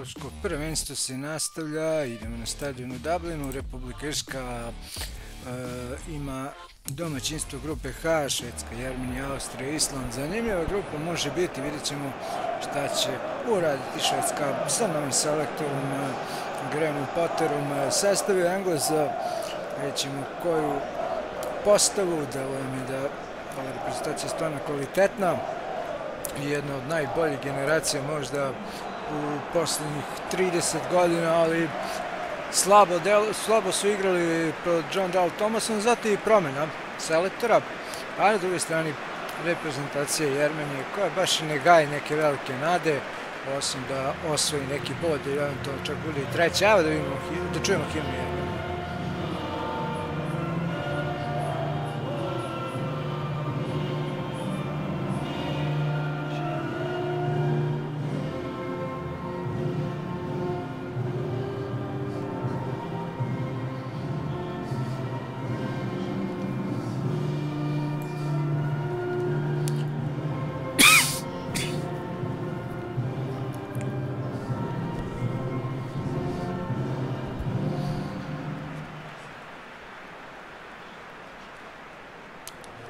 evropsko prvenstvo se nastavlja, idemo na stadion u Dublinu. Republika Irska ima domaćinstvo grupe H, Švedska, Jermenija, Austrija, Island. Zanimljiva grupa može biti, vidjet ćemo šta će uraditi Švedska sa novim selektorom Grahamom Potterom. Sastavio Engleza, vidjet ćemo koju postavu, deluje mi da ova reprezentacija je stvarno kvalitetna i jedna od najboljih generacija možda u poslednjih 30 godina, ali slabo su igrali pod Jon Dahl Tomassom, zato i promjena selektora, a na drugoj strani reprezentacija Jermenije koja baš ne gaji neke velike nade, osim da osvoji neki bod i eventualno čak bude i treći. Evo da čujemo himnu Jermenije.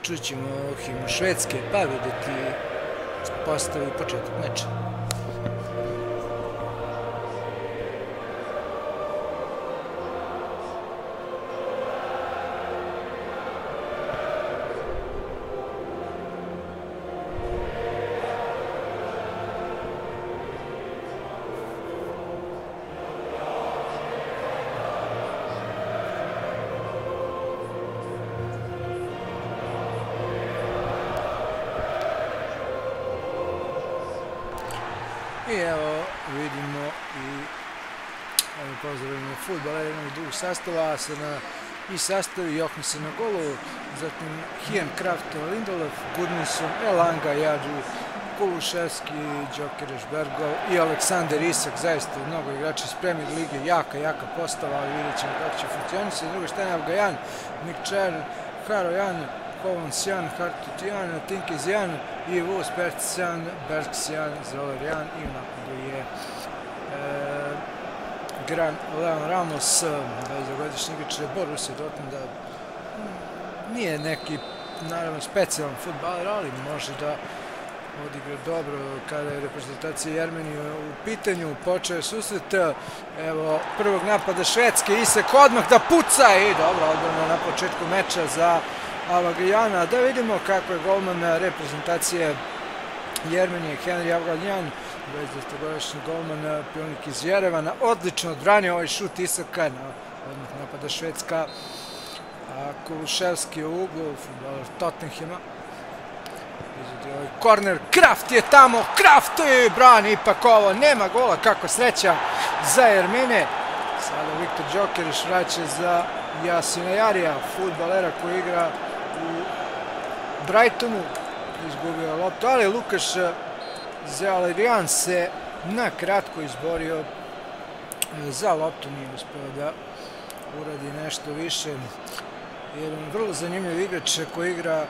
Čućemo himnu Švedske, pa vidjeti postavi početak meča. I evo vidimo i pozdravljamo futbolera jednog i drugog sastava, i sastavi Johansen na golu, zatim Hian, Kraft, Lindelöf, Gudmundsson, Elanga, Jadži, Kulusevski, Gyökeres, Bergov i Aleksandar Isak, zaista mnogo igrača iz Premier lige, jaka postava, ali vidjet ćemo kako će funkcionisati. S druge strane Afgajan, Mikčer, Harojan, Hovonsjan, Hartutjan, Tinkizjan, Ivus, Pertsjan, Bergsjan, Zolerjan i u napadu je Leon Ramos, 22-godišnji igrač Borussia Dortmunda. Nije neki, naravno, specijalan fudbaler, ali može da odigra dobro kada je reprezentacija Jermenije u pitanju. Počeo je susret, evo, prvog napada Švedske, Isak odmah da puca i dobro odbrana na početku meča za Avagajana. Da vidimo kako je golman reprezentacije Jermenije, Henry Avagajjan, 22-godišnji golman, pionirnik iz Jerevana, odlično odbranio ovaj šut Isaka, odmah napada Švedska. Kulusevski u uglu, fudbaler Tottenhama. Izvodi ovaj korner, Kraft je tamo, Kraft i brani ipak ovo, nema gola, kako sreća za Jermene. Sada Viktor Gyökeres vraća za Jasina Jarija, fudbalera koji igra u Brightonu, izgubio loptu, ali Lukaš Zealerian se na kratko izborio za loptu, nije uspeo da uradi nešto više. Jedan vrlo zanimljiv igrač koji igra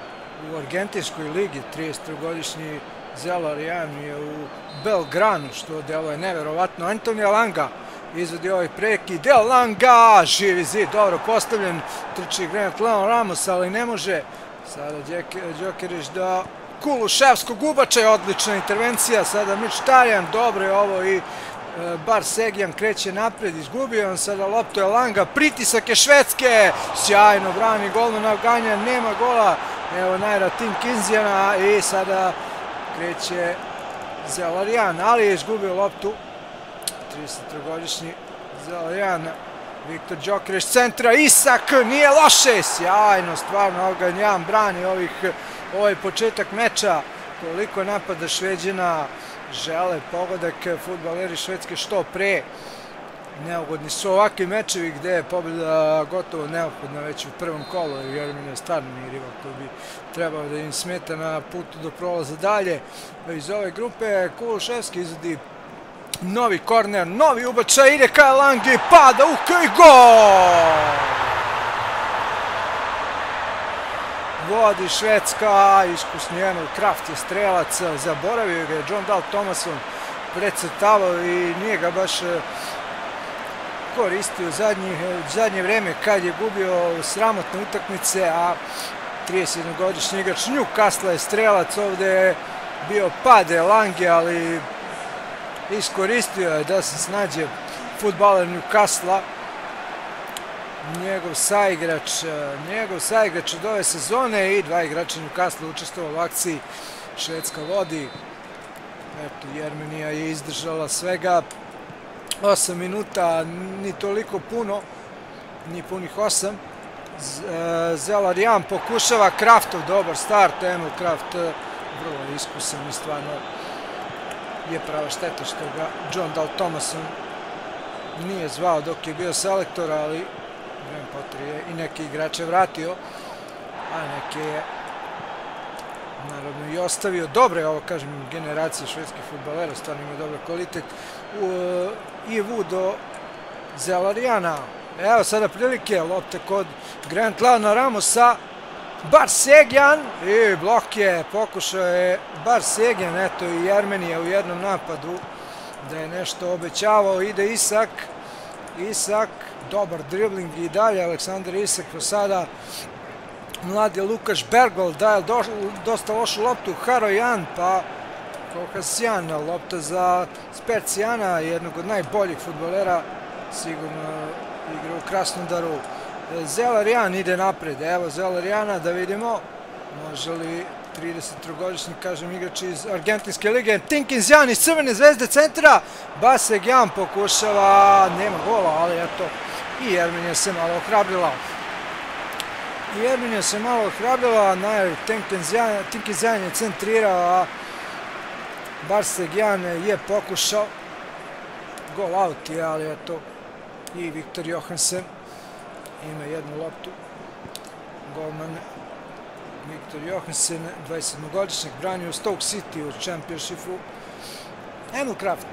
u argentinskoj ligi, 33-godišnji Zealerian je u Belgranu, što deluje neverovatno. Antonio Elanga izvodi ovaj prekid, Elanga, živi zid, dobro postavljen, trči granat Leon Ramos, ali ne može. Sada Gyökeres da Kulusevskog ubačaja, odlična intervencija, sada Mkhitaryan, dobro je ovo i Barsegyan kreće napred, izgubio on sada loptu Elanga, pritisak je Švedske, sjajno brani golman Afganjan, nema gola, evo najra Tinkizjana i sada kreće Zealerian, ali je izgubio loptu, 33-godišnji Zealerian. Viktor Gyökeres centra, Isak, nije loše, sjajno, stvarno Afganjan brani ovaj početak meča, koliko napada Šveđana, žele pogodak fudbaleri Švedske što pre. Neugodni su ovakvi mečevi gde je pobjeda gotovo neophodna već u prvom kolu, jer Jermenija stvarno nije rival koji bi trebao da im smeta na putu do prolaza dalje. Iz ove grupe Kulusevski izvodi novi korner, novi ubačaj, ide ka Elangi, pada, i gol! Vodi Švedska, iskusni Emil Kraft je strelac, zaboravio ga je Jon Dahl Tomasson precrtavao i nije ga baš koristio u zadnje vreme kad je gubio sramotne utakmice, a 31-godišnji igrač Newcastle je strelac, ovde je bio pade Lange, ali iskoristio je da se snađe fudbaler Newcastle, njegov saigrač od ove sezone i dva igrača Newcastle učestvovali u akciji. Švedska vodi. Eto, Jermenija je izdržala svega 8 minuta, ni toliko puno, ni punih 8. Zelarijan pokušava, Kraftov dobar start, Emil Kraft vrlo iskusan i stvarno je prava šteta što ga John Dal Thomason nije zvao dok je bio selektor, ali Graham Potter je i neke igrače vratio, a neke je naravno i ostavio. Dobre, ovo kažem, generacije švedskih fudbalera, stvarno ima dobar kvalitet. Ivu do Zelarijana. Evo sada prilike, lopte kod Grant Lana Ramosa. Barsegjan i blok je, pokušao je Barsegjan, eto i Jermenija u jednom napadu da je nešto obećavao. Ide Isak, dobar dribling i dalje Aleksandar Isak, sada mladi Lukaš Bergol daje dosta lošu loptu, Harojan, pa Kohasjan, lopta za Spercijana, jednog od najboljih fudbalera, sigurno igra u Krasnodaru. Zelarijan ide napred, evo Zelarijana, da vidimo, može li 33-godišnji, kažem, igrač iz Argentinske lige, Tinkinzjan iz Crvene zvezde centra, Basegjan pokušava, nema gola, ali eto, i Jermenija se malo ohrabrila. Najav Tinkinzjan je centrirao, a Barsegjan je pokušao, gol out je, ali eto, i Viktor Johansen ima jednu loptu, golman Viktor Johansen, 27-godišnjak, branio Stoke City u Championshipu. Emil Kraft,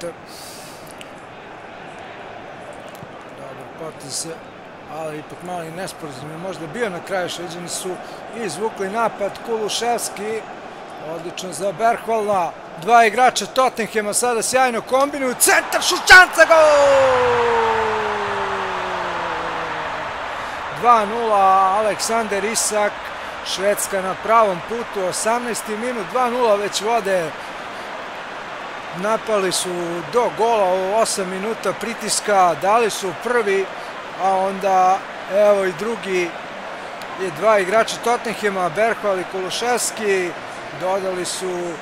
dobar potez, ali ipak mali nesporazum je možda bio na kraju. Šveđani su izvukli napad, Kuluševski, odlično za Bergvalna, dva igrača Tottenhema sada sjajno kombinuju, centar Šušćanca, gol! 2:0, Aleksander Isak, Švedska na pravom putu, 18. minut, 2:0 već vode, napali su do gola u 8 minuta pritiska, dali su prvi, a onda evo i drugi je dva igrača Tottenhema, Bergval i Kuluševski, dodali su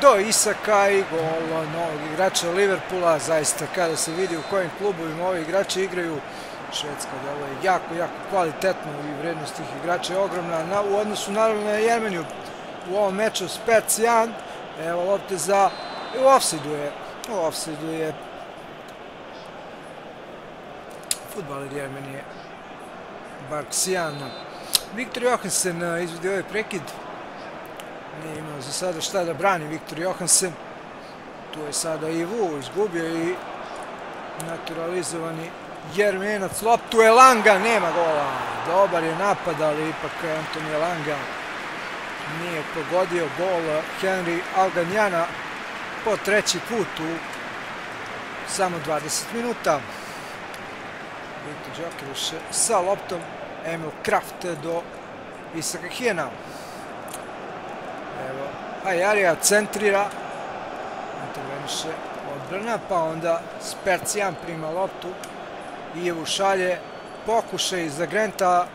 do Isaka i gol novog igrača Liverpoola. Zaista kada se vidi u kojim klubovima ovi igrači igraju, Švedska delo je jako kvalitetno i vrednost tih igrača je ogromna u odnosu naravno na Jermeniju. U ovom meču Spercijan, evo lopte za, u ofsajdu je fudbaler Jermenije, Barksijan. Viktor Johansen izvodi ovaj prekid, nije imao za sada šta da brani Viktor Johansen, tu je sada Ivu izgubio i naturalizovani Jermenac, loptu je Langa, nema gola, dobar je napad, ali ipak Antonije Langa nije pogodio gol Henry Alganjana po treći put u samo 20 minuta. Vito Đokeruš sa loptom, Emil Kraft do Isaka Hijena. Evo, Ajarija centrira, interveniše odbrana, pa onda Spercijan prima loptu, Ivu šalje, pokušaj za Granta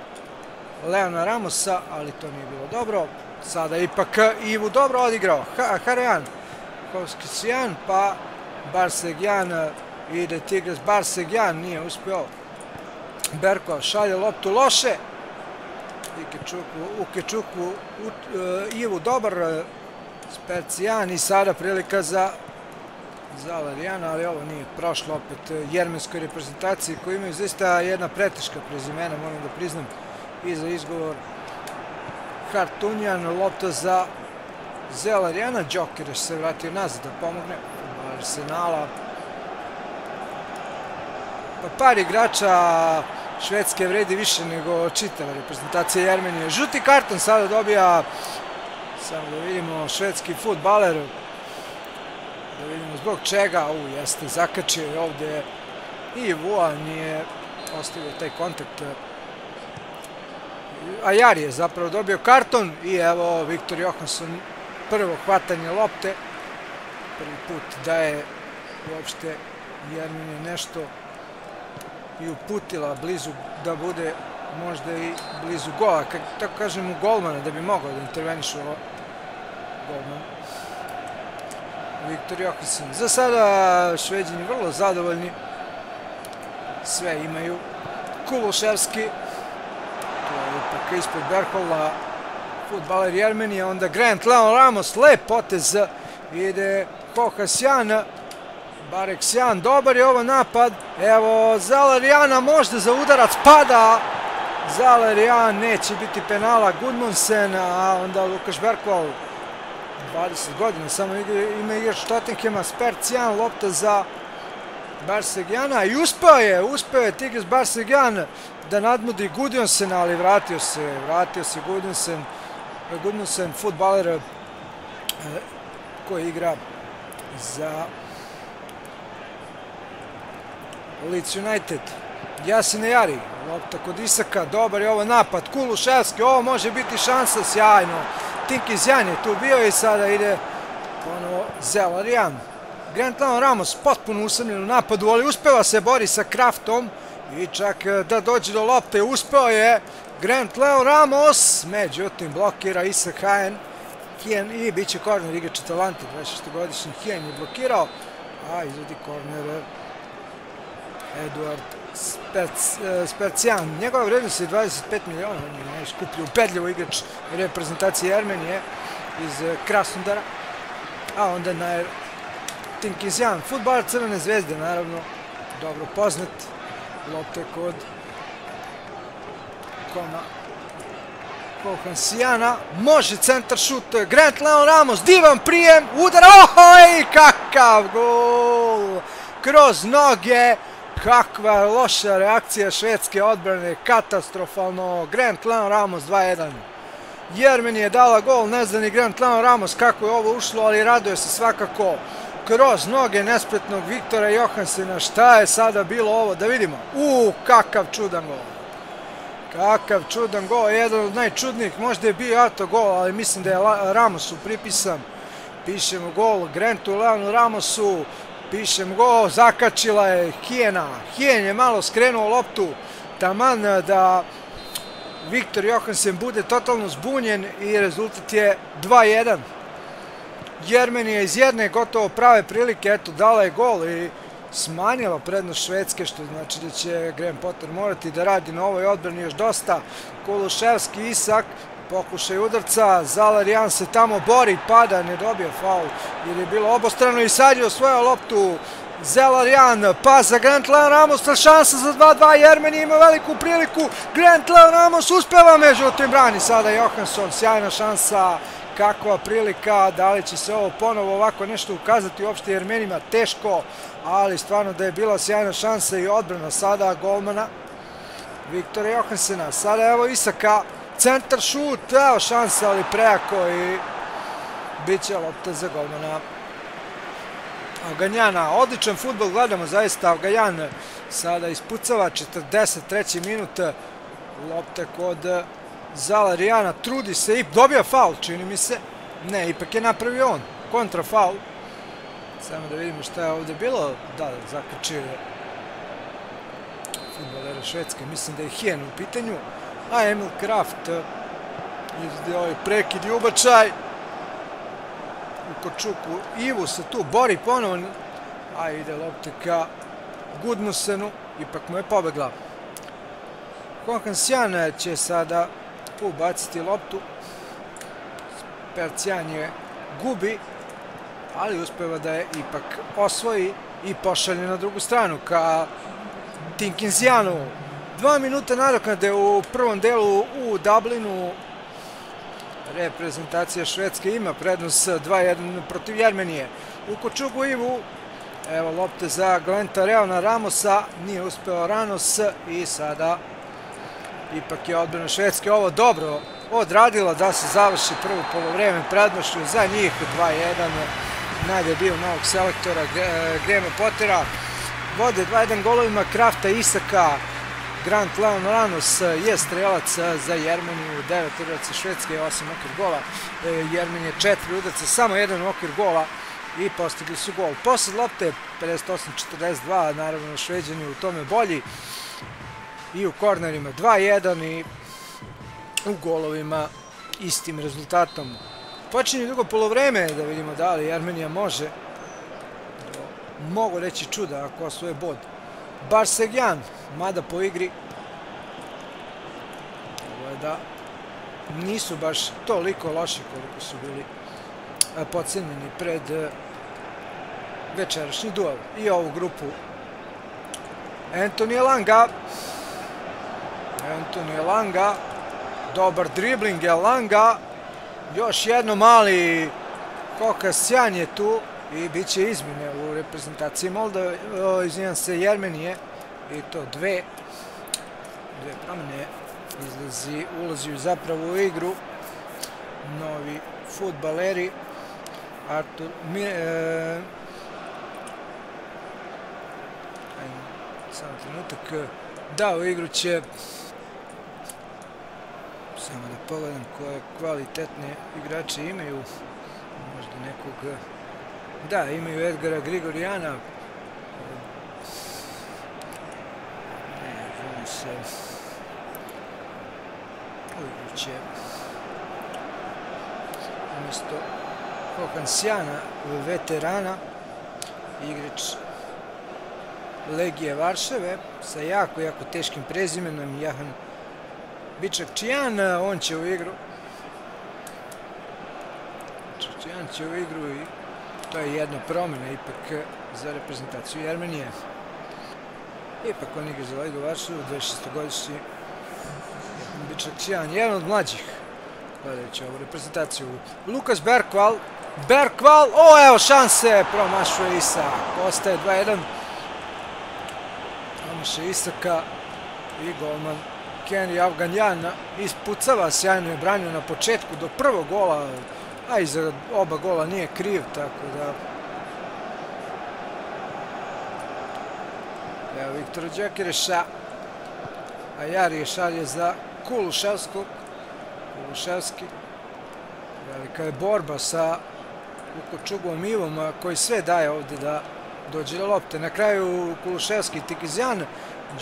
Leona Ramosa, ali to nije bilo dobro. Sada ipak Ivu dobro odigrao, Harojan, Hovskisijan, pa Barsegjan, ide Tigres, Barsegjan nije uspio. Berko šalje loptu loše, u Kečuku Ivu dobar, Spercijan i sada prilika za Zelarijana, ali ovo nije prošlo opet jermenskoj reprezentaciji koji imaju zaista jedna preteška prezimena, moram da priznam, i za izgovor Hartunjan, lopta za Zelarijana, Đokereš se vratio nazad da pomogne Arsenala. Pa par igrača Švedske vredi više nego čitava reprezentacija Jermenije. Žuti karton sada dobija, samo da vidimo, švedski fudbaler, da vidimo zbog zbog čega, jeste, zakačio je ovdje i Vua nije ostavio taj kontakt. Ajari je zapravo dobio karton i evo Viktor Johansson, prvo hvatanje lopte, prvi put da je uopšte Jermin je nešto i uputila blizu da bude možda i blizu gola, tako kažem u golmana, da bi mogao da interveniše ovo golman. Viktor Johansson. Za sada Šveđani vrlo zadovoljni. Sve imaju. Kuluševski. To je ipak ispred Berhola. Fudbaler Jermenije. Onda Grant Leon Ramos. Lep potez. Ide Hohasjan. Bareksjan. Dobar je ovo napad. Evo Zalarijana možda za udarac. Pada. Zalarijan. Neće biti penala. Gudmundsen. A onda Lukaš Berkval. 20 godina, samo ima igrač Tottenhama, Spercijan, lopta za Barsegijana i uspeo je Tigres Barsegijan da nadmudi Gudjonssena, ali vratio se Gudmundsen, fudbaler koji igra za Leeds United. Jasin Ajari, lopta kod Isaka, dobar je ovo napad, Kuluševski, ovo može biti šansa, sjajno. Tinkizjan je tu bio i sada ide ponovo Zelarijan. Grant Leon Ramos potpuno usamljen u napadu, ali uspeva se bori sa Kraftom i čak da dođe do lopte. Uspeo je Grant Leon Ramos, međutim blokira Isak Hien i bit će korner igrač Atalante, 26-godišnji Hien je blokirao, a izvodi korner Eduard Spercijan. Njegova vrednost je 25 miliona, on je najskuplji upedljivo igrač reprezentacije Jermenije iz Krasnodara. A onda Nair Tinkizjan, fudbaler Crvene zvezde, naravno, dobro poznat. Lopte kod Hohansijana, može centar šut, Grant Leon Ramos, divan prijem, udar, ohoj, kakav gol, kroz noge. Kakva loša reakcija švedske odbrane, katastrofalno. Grant Leon Ramos 2-1. Jermenija je dala gol, ne zna ni Grant Leon Ramos kako je ovo ušlo, ali raduje se svakako. Kroz noge nespretnog Viktora Johanssena. Šta je sada bilo ovo? Da vidimo. Kakav čudan gol. Kakav čudan gol, jedan od najčudnijih, možda je bio autogol, ali mislim da je Ramosu pripisan. Pišemo gol Grantu Leonu Ramosu. Pišem go, zakačila je Hijena. Hijen je malo skrenuo loptu, taman da Viktor Johansen bude totalno zbunjen i rezultat je 2-1. Jermenija iz jedne gotovo prave prilike, eto, dala je gol i smanjila prednost Švedske, što znači da će Graham Potter morati da radi na ovoj odbrani još dosta. Kuluševski, Isak, pokušaj udarca, Zalarijan se tamo bori, pada, ne dobija faul jer je bilo obostrano i sad je osvojio loptu Zalarijan, pas za Grant Leon Ramos, šansa za 2-2, Jermenija ima veliku priliku, Grant Leon Ramos uspeva, međutim brani sada Johansson, sjajna šansa, kakva prilika, da li će se ovo ponovo ovako nešto ukazati uopšte Jermenima, teško, ali stvarno da je bila sjajna šansa i odbrana sada golmana Viktora Johanssena. Sada evo Isaka, centar šut, evo šansa, ali prejako i bit će lopta za golmana Afganjana. Odličan fudbal gledamo, zaista Afganjan sada ispucava, 43. minut, lopta kod Zalarijana, trudi se i dobija faul, čini mi se. Ne, ipak je napravio on, kontra faul. Samo da vidimo šta je ovdje bilo. Da, zakačio je fudbalera Švedske, mislim da je Hien u pitanju. A Emil Kraft izvodi ovaj prekid i ubačaj. U Kočuku Ivu se tu bori ponovno. A ide lopta ka Gudmundsenu, ipak mu je pobegla. Hohansjan će sada ubaciti loptu. Spercijan je gubi, ali uspeva da je ipak osvoji i pošalje na drugu stranu ka Tinkizjanu. 2 minuta nadoknade u prvom delu u Dublinu. Reprezentacija Švedske ima prednost 2-1 protiv Jermenije. U Kočugu Ivu, evo lopte za Glenta Leona Ramosa, nije uspeo Ranos i sada ipak je odbrana Švedske ovo dobro odradila da se završi prvo polovreme prednošću za njih 2-1. najdebiju novog selektora Grahama Pottera. Vode 2-1 golovima Krafta i Isaka. Grant Lanos je strelac za Jermeniju, 9 udaca Švedske, 8 okvir gola. Jermenija 4 udaca, samo 1 okvir gola i postigli su gol. Posled lopte 58-42, naravno Šveđani u tome bolji. I u kornerima 2-1 i u golovima istim rezultatom. Počinje drugo polovreme, da vidimo da li Jermenija može, mogu reći čuda ako osvoje bod. Barsegjan, mada po igri da nisu baš toliko loši koliko su bili podcenjeni pred večerašnji duel. I ovu grupu Anthony Elanga, dobar dribling Elanga, još jedno mali Kokasjan je tu i bit će izmjene u reprezentaciji Jermenije i to dve promjene. Ulazi zapravo u igru novi fudbaleri. Artur samo trenutak. Da, u igru će, samo da pogledam koje kvalitetne igrače imaju, možda nekog, da, imaju Edgara Grigorijana, u igru će umjesto Kokansjana, veterana, igrač Legije Varšave sa jako teškim prezimenom, Jahan Bičakčijan, on će u igru. Bičakčijan će u igru i to je jedna promjena ipak za reprezentaciju Jermenije. Ipak on igra za Legiju Varšavu, 26-godišnji Bičakčijan, jedan od mlađih, gledajući ovu reprezentaciju. Lukas Berkval, o evo šanse, promašuje Isak, ostaje 2-1. Promašuje Isaka i golman Kenny Afganjan ispucava, sjajno je branio na početku do prvog gola, a i za oba gola nije kriv, tako da... Evo Viktora Đokereša, a Jari šalje za Kuluševski. Velika je borba sa Vukočugom Ivom koji sve daje ovdje da dođe do lopte. Na kraju Kuluševski, Tinkizjan,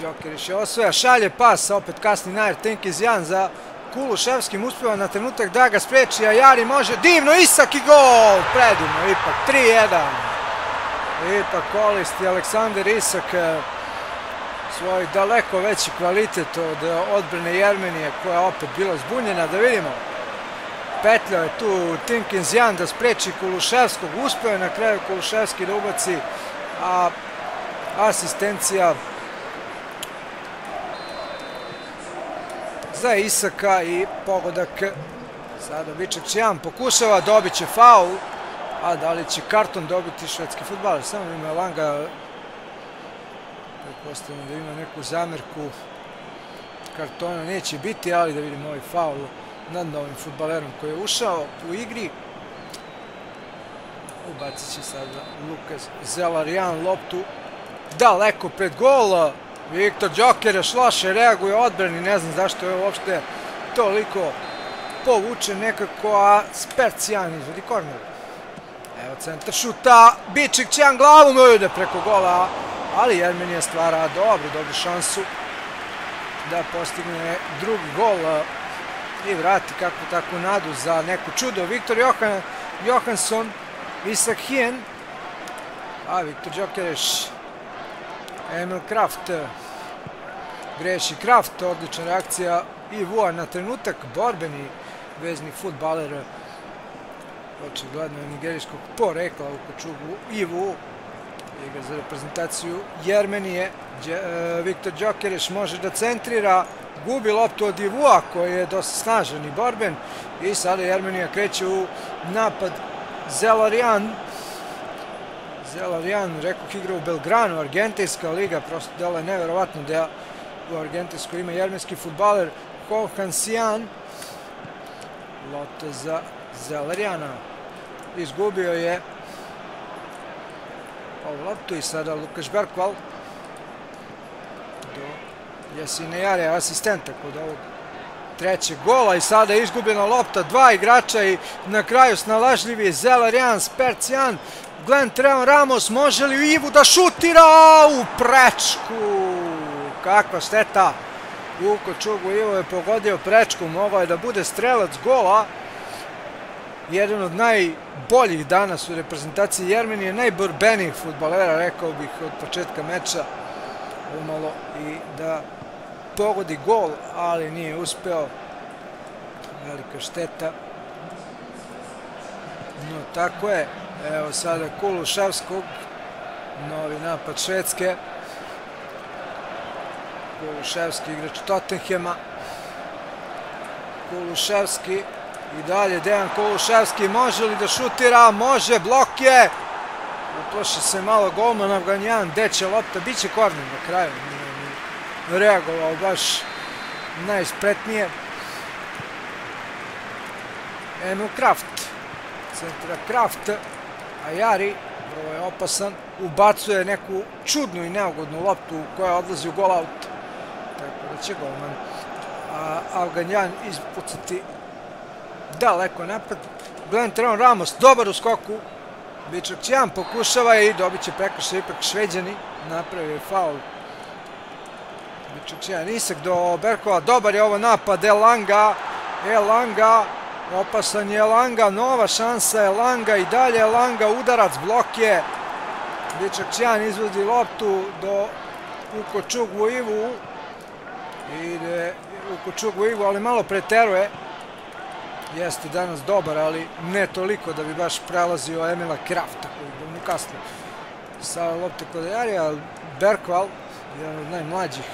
Đokereš je osvaja, šalje pas, opet kasni najer Tinkizjan za Kuluševskim, uspjeva na trenutak da ga spreči, a Jari može, divno, Isak i gol, predivno, ipak 3-1. Ipak koristi Aleksandar Isak svoj daleko veći kvalitet od odbrane Jermenije koja je opet bila zbunjena. Da vidimo, petljao je tu Tinkizjan da spreči Kuluševskog, uspeo je na kraju Kuluševski da ubaci, a asistencija za Isaka i pogodak. Sada Bičakčijan pokušava, dobit će faul, a da li će karton dobiti švedski fudbaler? Samo ima Elanga, pretpostavljam da ima neku zamerku, kartona neće biti, ali da vidimo ovaj faul nad novim fudbalerom koji je ušao u igri. Ubacit će sada Lukas Zelarjan loptu daleko pred gol. Viktor Đokereš loše reaguje odbrani, ne znam zašto je uopšte toliko povučen nekako, a Spercijan izvodi korner. Evo centar šuta, Bičakčijan glavom ide preko gola, ali Jermenija stvara dobru šansu da postigne drugi gol i vrati kakvu takvu nadu za neko čudo. Viktor Johansson, Isak Hien, a Viktor Đokereš, Emil Kraft, greši Kraft, odlična reakcija Ivua na trenutak, borbeni vezni fudbaler, očigledno je nigerijskog porekla u Kočugu Ivu, igra za reprezentaciju Jermenije. Viktor Đokereš može da centrira, gubi loptu od Ivua koji je dosta snažan i borben i sada Jermenija kreće u napad. Zelarjan, rekoh, igra u Belgranu, argentinska liga, prosto delo je neverovatno da u Argentinskoj ima jermenski fudbaler. Kokansjan, lopta za Zelarjana, izgubio je ovu loptu i sada Lukaš Bergvall do Jasine Jare, asistenta kod ovog trećeg gola i sada je izgubljena lopta, dva igrača i na kraju snalažljivi Zelarjan, Spercijan, Glenn Ramos, može li Ivu da šutira u prečku? Kakva šteta! Vuko Čugu Ivo je pogodio prečku, mogao je da bude strelac gola. Jedan od najboljih danas u reprezentaciji Jermenije, najborbenijih fudbalera, rekao bih, od početka meča, umalo i da pogodi gol, ali nije uspeo. Velika šteta. No, tako je. Evo sada Kulusevskog, novi napad Švedske. Kulusevski, igrač Tottenhema. Kulusevski i dalje Dejan Kulusevski, može li da šutira? Može, blok je. Uplaši se malo golman Afganjan, gde će lopta, bit će korner na kraju. Reagovao baš najspretnije. Emil Kraft, centra Kraft, a Jari, vrlo je opasan, ubacuje neku čudnu i neugodnu loptu koja odlazi u gol out, tako da će golman Afganjan ispucati daleko napad. Glenn Ramos, dobar u skoku, Bičakćijan pokušava i dobit će prekršaj, ipak Šveđani, napravio je faul. Bičakćijan, Isak do Berkova, dobar je ovo napad, Elanga, opasan je Elanga, nova šansa Elanga i dalje Elanga, udarac, blok je. Bičakćijan izvodi loptu do Ukočugvu Ivu. Ide Ukočugvu Ivu, ali malo preteruje. Jeste danas dobar, ali ne toliko da bi baš prelazio Emila Krafta, koji je mu kasno. Sada lopte kod Jarija, Bergvall, jedan od najmlađih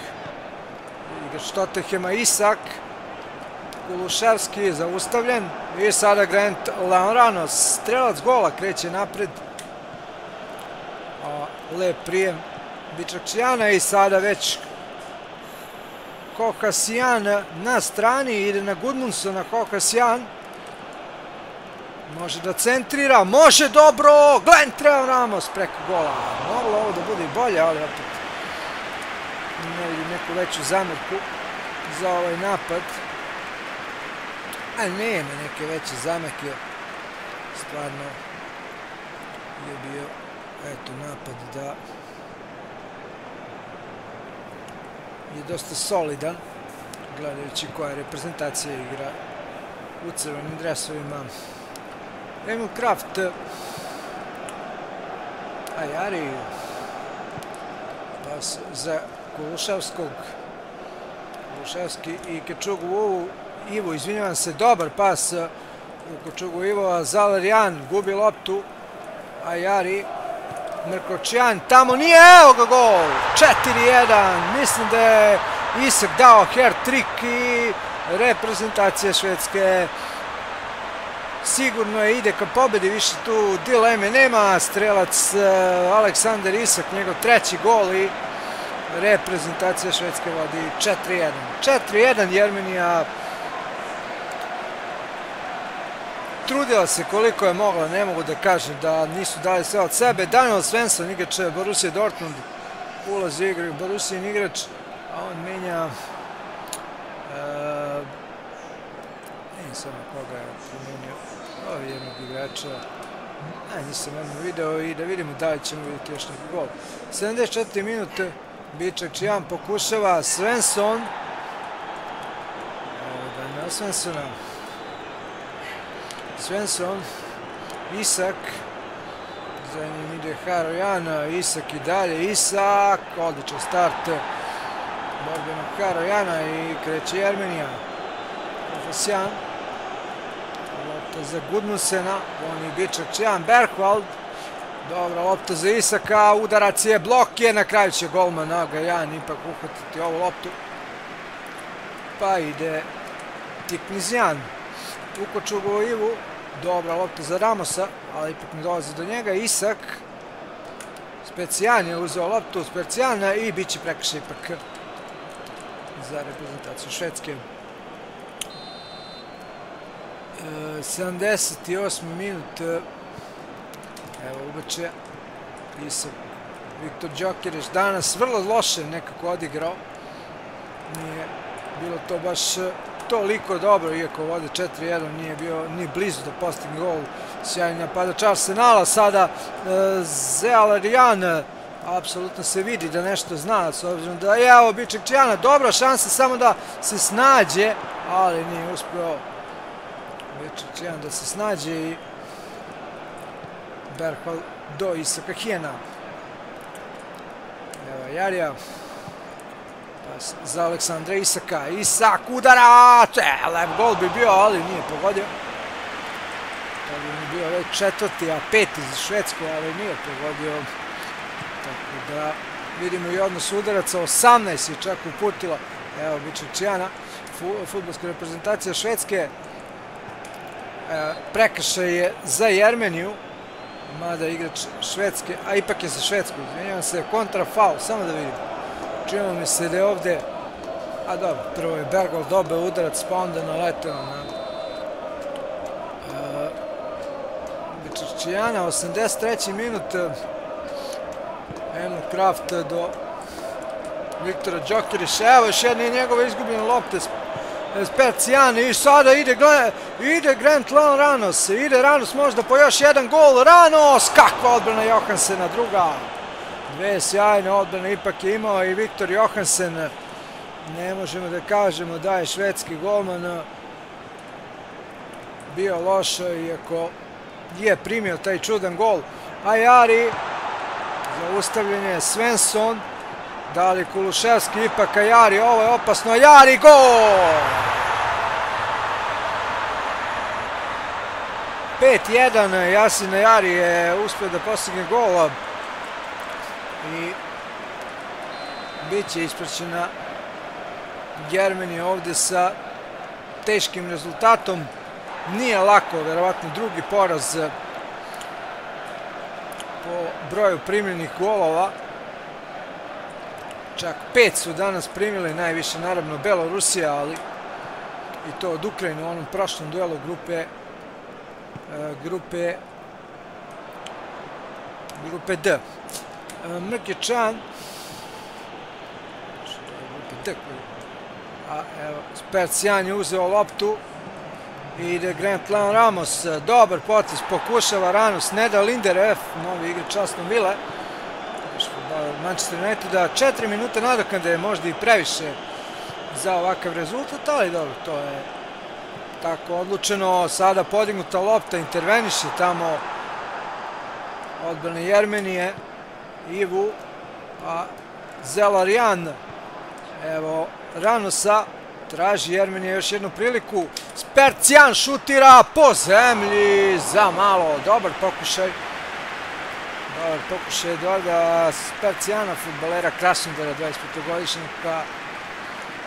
igrač Tottenhema, Isak. Kulusevski je zaustavljen i sada Grant Leonranos, strelac gola, kreće napred. Lep prijem Bičakćijana i sada već Kokasijan na strani, ide na Gudmundsona, Kokasijan. Može da centrira, može dobro, Glenn Ramos preko gola. Moglo ovo da bude i bolje, ali opet ne vidim neku veću zamerku za ovaj napad. A nema neke veće zamerke, stvarno je bio, eto, napad da je dosta solidan, gledajući koja reprezentacija igra u crvenim dresovima. Emil Kraft, a Jari, pas za Kulusevskog, Kulusevski i Kečugu Ivo, izvinjavam se, dobar pas u Kečugu Ivo, Zelarjan gubi loptu, a Jari, Mrkočijan, tamo nije, evo ga gol, 4-1, mislim da je Isak dao hat-trick i reprezentacija Švedske sigurno ide ka pobedi, više tu dileme nema, strelac Aleksandar Isak, njegov treći gol i reprezentacija Švedske vodi 4-1. 4-1, Jermenija trudila se koliko je mogla, ne mogu da kažem da nisu dali sve od sebe. Daniel Svensson, igrač Borussia Dortmund, ulazi u igru Borussiin igrač, a on menja ne samo koga je promenio, ovo jednog igrača, nisam jedno video i da vidimo da li ćemo vidjeti još neki gol. 74 minute, Bičakćijan pokušava, Svensson, Daniel Svenssona, Svensson, Isak, za njim ide Harojana, Isak i dalje, Isak, odličan start borbenog Harojana i kreće Jermenija. Kokasijan, lopta za Gudmundsena, on i Bičakćijan, Bergvall, dobra lopta za Isaka, udarac je, blok je, na kraju će golman Afganjan ipak uhvatiti ovu loptu. Pa ide Tiknizjan, Ukočugu Ivu, dobra lopta za Ramosa, ali ipak ne dolazi do njega. Isak, Specijan je uzeo loptu, Specijana i bit će prekršaj ipak za reprezentaciju Švedske. 78 minut, evo ubače Isak, Viktor Đokerić danas vrlo loše nekako odigrao. Nije bilo to baš toliko dobro, iako vode 4-1, nije bio ni blizu da postigne gol. Sjajni napadač Arsenala, sada Zealarijan, apsolutno se vidi da nešto zna, s obzirom da je ovo Bičekčijana, dobra šansa samo da se snađe, ali nije uspio Bičekčijan da se snađe i Berhval do Isaka Hijena. Evo Jarija. Pas za Aleksandra Isaka. Isak udara! Lep gol bi bio, ali nije pogodio. To bi bio već 4. a 5. za Švedsku, ali nije pogodio. Tako da vidimo i odnos udaraca. 18 je čak uputilo. Evo Bičekčijana. Fudbalska reprezentacija Švedske. Prekršaj je za Jermeniju. Mada igrač Švedske, a ipak je za Švedsku. Izvinjavam se, kontra faul. Samo da vidim. Činilo mi se da je ovde, a dobro, prvo je Bergvall dobio udarac, pa onda naleteo na Bičekčijana, 83. minut, Emil Kraft do Viktora Đokerića, evo još jedna njegova izgubljena lopta, Spercijan i sada ide Grant Ranos, ide Ranos možda po još jedan gol, Ranos, kakva odbrana Johansena, druga. Dve sjajne odbrane ipak je imao i Viktor Johansen. Ne možemo da kažemo da je švedski golman bio loš, iako je primio taj čudan gol. A Jari, zaustavljen je Svensson, dali Kuluševski, ipak Jari, ovo je opasno, Jari, gol! 5-1, Jasin Jari je uspio da postigne gol. I bit će ispraćena Jermenija ovde sa teškim rezultatom. Nije lako, verovatno drugi poraz po broju primljenih golova. Čak 5 su danas primili, najviše naravno Belorusija, ali i to od Ukrajine u onom prošlom duelu grupe D. Mrkićan, a evo Spercijan je uzeo loptu i ide Grant Ramos, dobar potez, pokušava Ranos, ne da Linderev, novi igrač Aston Ville, Manchester Uniteda, 4 minute nadoknade je možda i previše za ovakav rezultat, ali dobro, to je tako odlučeno. Sada podignuta lopta, interveniše tamo odbrane Jermenije, Ivu, a Zealarijan, evo Ranosa, traži Jermenija još jednu priliku, Spercijan šutira po zemlji, za malo, dobar pokušaj Eduarda Spercijana, fudbalera Krasnodara, 25-godišnjaka,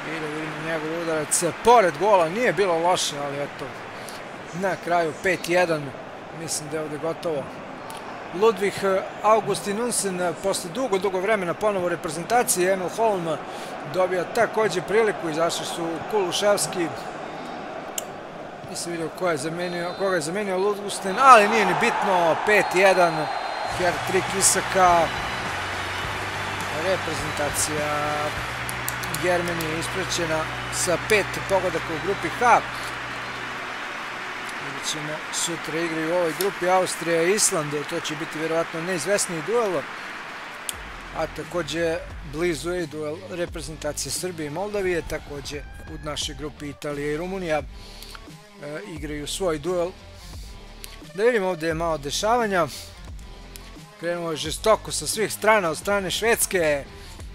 i da vidimo njegov udarac pored gola, nije bilo loše, ali eto, na kraju 5-1, mislim da je ovde gotovo. Ludvig Augustin Unsen posle dugo vremena ponovo reprezentacije, Emil Holm dobija takođe priliku, izašli su Kuluševski, nisam vidio koga je zamenio Ludvigsten, ali nije ni bitno, 5-1, hat-trick Isaka, reprezentacija Jermenije ispraćena sa 5 pogodaka u grupi H. Vidjet ćemo, sutra igraju u ovoj grupi Austrija i Island, to će biti vjerovatno neizvesniji duel, a takođe blizu je i duel reprezentacije Srbije i Moldavije, takođe u našoj grupi Italija i Rumunija igraju svoj duel. Da vidimo, ovde je malo dešavanja, krenuo je žestoko sa svih strana, od strane Švedske,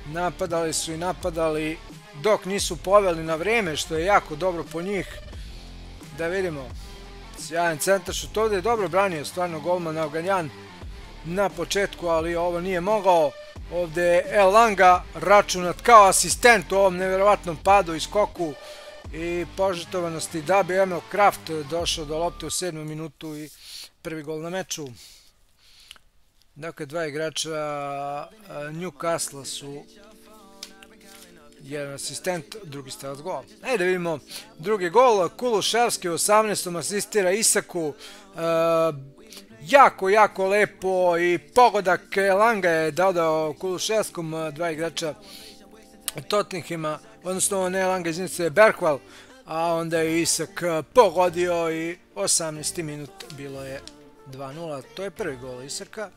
napadali su i napadali dok nisu poveli na vreme, što je jako dobro po njih. Da vidimo, sjajan centaršut, ovde je dobro branio stvarno golman Auganjan na početku, ali ovo nije mogao. Ovde je Elanga računat kao asistent u ovom nevjerovatnom padu i skoku i požrtvovanosti da bi Emil Kraft došao do lopte u 7. minutu i prvi gol na meču. Dakle, dva igrača Newcastle su, jedan asistent, drugi strelac gol. Ajde da vidimo drugi gol, Kuluševski u 18. asistira Isaku, jako lepo i pogodak Elanga je dodao Kulusevskom, dva igrača Tottenhama, odnosno ne Elanga, izvinite, Bergwall, a onda je Isak pogodio i 18. minut bilo je 2:0, to je prvi gol Isaka.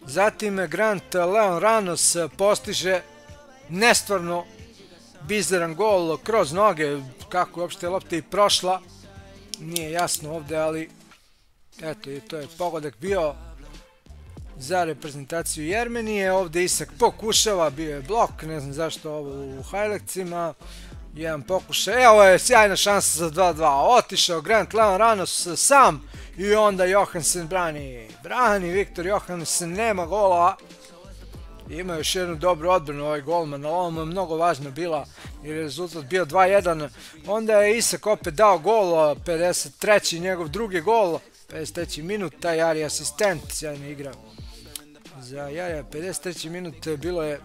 Zatim Grant Leon Ramos postiže nestvarno bizaran gol kroz noge, kako je uopšte lopta i prošla, nije jasno ovde, ali eto, i to je pogodak bio za reprezentaciju Jermenije. Ovde Isak pokušava, bio je blok, ne znam zašto ovo u highlightsima, jedan pokušaj, evo je sjajna šansa za 2:2, otišao Grant Leon Ramos sam i onda Johansen brani Viktor Johansen, nema gola. Ima još jednu dobru odbranu ovaj golman, ali ovo je mnogo važno bila jer je rezultat bio 2:1. Onda je Isak opet dao gol, 53. njegov drugi gol, 53. minut, taj Jari asistent, sjajna igra za Jarija. 53. minut bilo je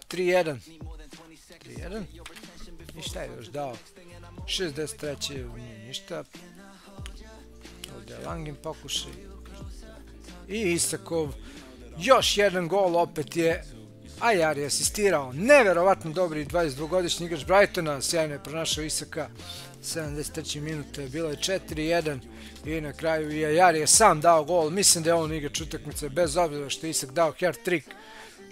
3:1. I šta je još dao? 63. ništa. Ovdje je Langin pokušaj. I Isakov još jedan gol, opet je Ajari asistirao. Neverovatno dobri 22-godišnji igrač Brightona, sjajno je pronašao Isaka. 73. minute, bilo je 4:1 i na kraju je Ajari sam dao gol. Mislim da je on igrač utakmice, bez obzira što je Isak dao hat-trick.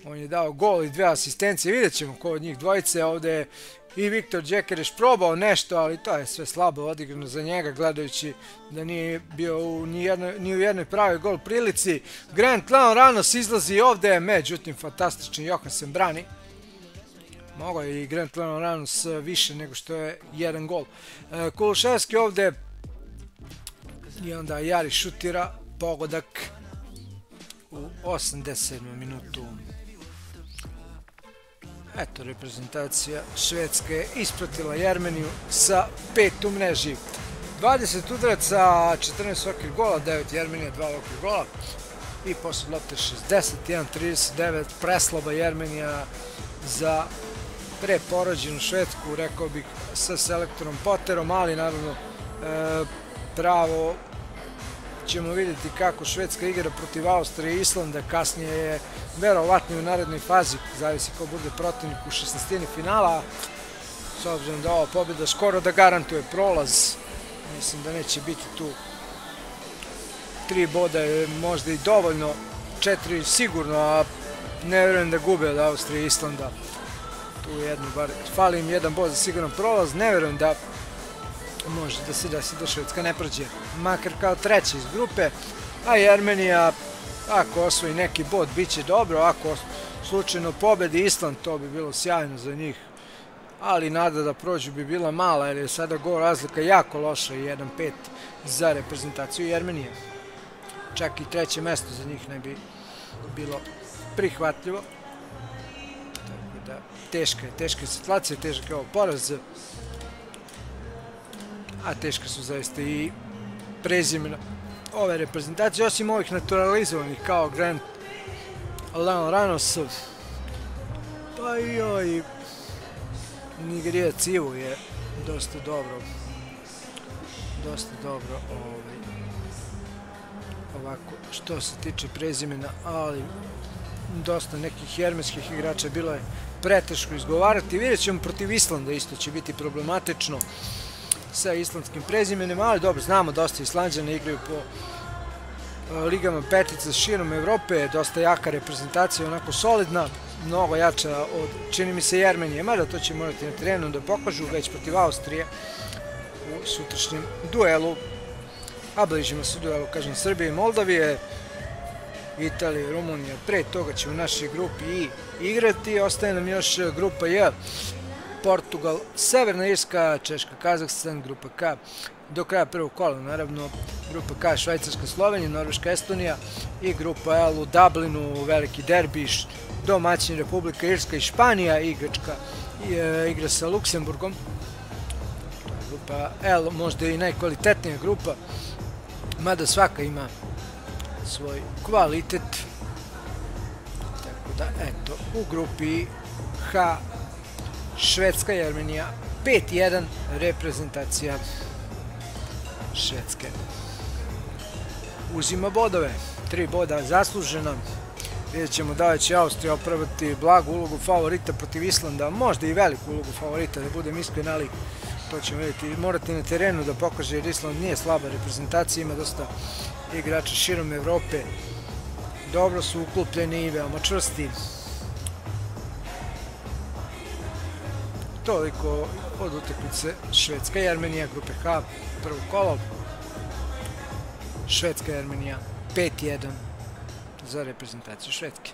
On je dao gol i 2 asistencije, vidjet ćemo ko od njih dvojice. Ovdje je i Viktor Gyökeres probao nešto, ali to je sve slabo odigrano za njega, gledajući da nije bio ni u jednoj pravoj gol prilici. Grant Leon Ramos izlazi ovdje, međutim fantastični Johansen brani. Mogao je i Grant Leon Ramos više nego što je jedan gol. Kulusevski ovdje i onda Jari šutira, pogodak u 87. minutu. Eto, reprezentacija Švedske je ispratila Jermeniju sa 5 u mreži. 20 udaraca, 14 okvir gola, 9 Jermenija, 2 okvir gola. I posle lopte 61-39, preslaba Jermenija za preporođenu Švedsku, rekao bih, sa selektorom Potterom, ali naravno pravo ćemo vidjeti kako Švedska igra protiv Austrije i Islanda, kasnije je verovatno u narednoj fazi, zavisi ko bude protivnik u 16. finala, s obzirom da ova pobjeda skoro da garantuje prolaz, mislim da neće biti tu 3 boda, je možda i dovoljno, 4 sigurno, a ne vjerujem da gube od Austrije i Islanda, tu jednu bar, fali im jedan bod za siguran prolaz, ne vjerujem da može da se desi da Švedska ne prođe makar kao treća iz grupe, a Jermenija ako osvoji neki bod bit će dobro, ako slučajno pobedi Island to bi bilo sjajno za njih, ali nada da prođu bi bila mala jer je sada gol razlika jako loša i 1:5 za reprezentaciju Jermenije, čak i treće mesto za njih ne bi bilo prihvatljivo, tako da teška je situacija, težak je ovo poraz, a teške su zaista i prezimena ove reprezentacije, osim ovih naturalizovanih kao Grant Leon Ramos, pa i ovaj Nigerijac Ivo je dosta dobro ovako što se tiče prezimena, ali dosta nekih jermenskih igrača bilo je preteško izgovarati. Vidjet ćemo protiv Islanda, isto će biti problematično sa islandskim prezimenima, ali dobro, znamo dosta Islanđana igraju po ligama petica širom Evrope, dosta jaka reprezentacija, onako solidna, mnogo jača od, čini mi se, Jermenije, mada to će morati na terenu da pokažu već protiv Austrije u sutrašnjem duelu, a bližimo se duelu, kažem, Srbije i Moldavije, Italija i Rumunija, pre toga će u našoj grupi i igrati, ostaje nam još grupa J, Portugal, Severna Irska, Češka, Kazahstan, grupa K do kraja prvog kola, naravno grupa K, Švajcarska, Slovenija, Norveška, Estonija i grupa L u Dublinu, veliki derbi, domaćin Republika Irska i Španija i Grčka igra sa Luksemburgom. Grupa L možda i najkvalitetnija grupa, mada svaka ima svoj kvalitet, tako da eto, u grupi H Švedska, Jermenija, 5:1 reprezentacija Švedske. uzima bodove. 3 boda zasluženo. Vidjet ćemo da li će Austrija opraviti blagu ulogu favorita protiv Islanda, možda i veliku ulogu favorita, da budem iskren, ali to ćemo vidjeti. Morate na terenu da pokaže, jer Island nije slaba reprezentacija, ima dosta igrača širom Evrope. Dobro su uklopljeni i veoma čvrsti. Toliko od utakmice Švedska i Armenija, grupe H, prvo kolo. Švedska i Armenija 5-1 za reprezentaciju Švedske.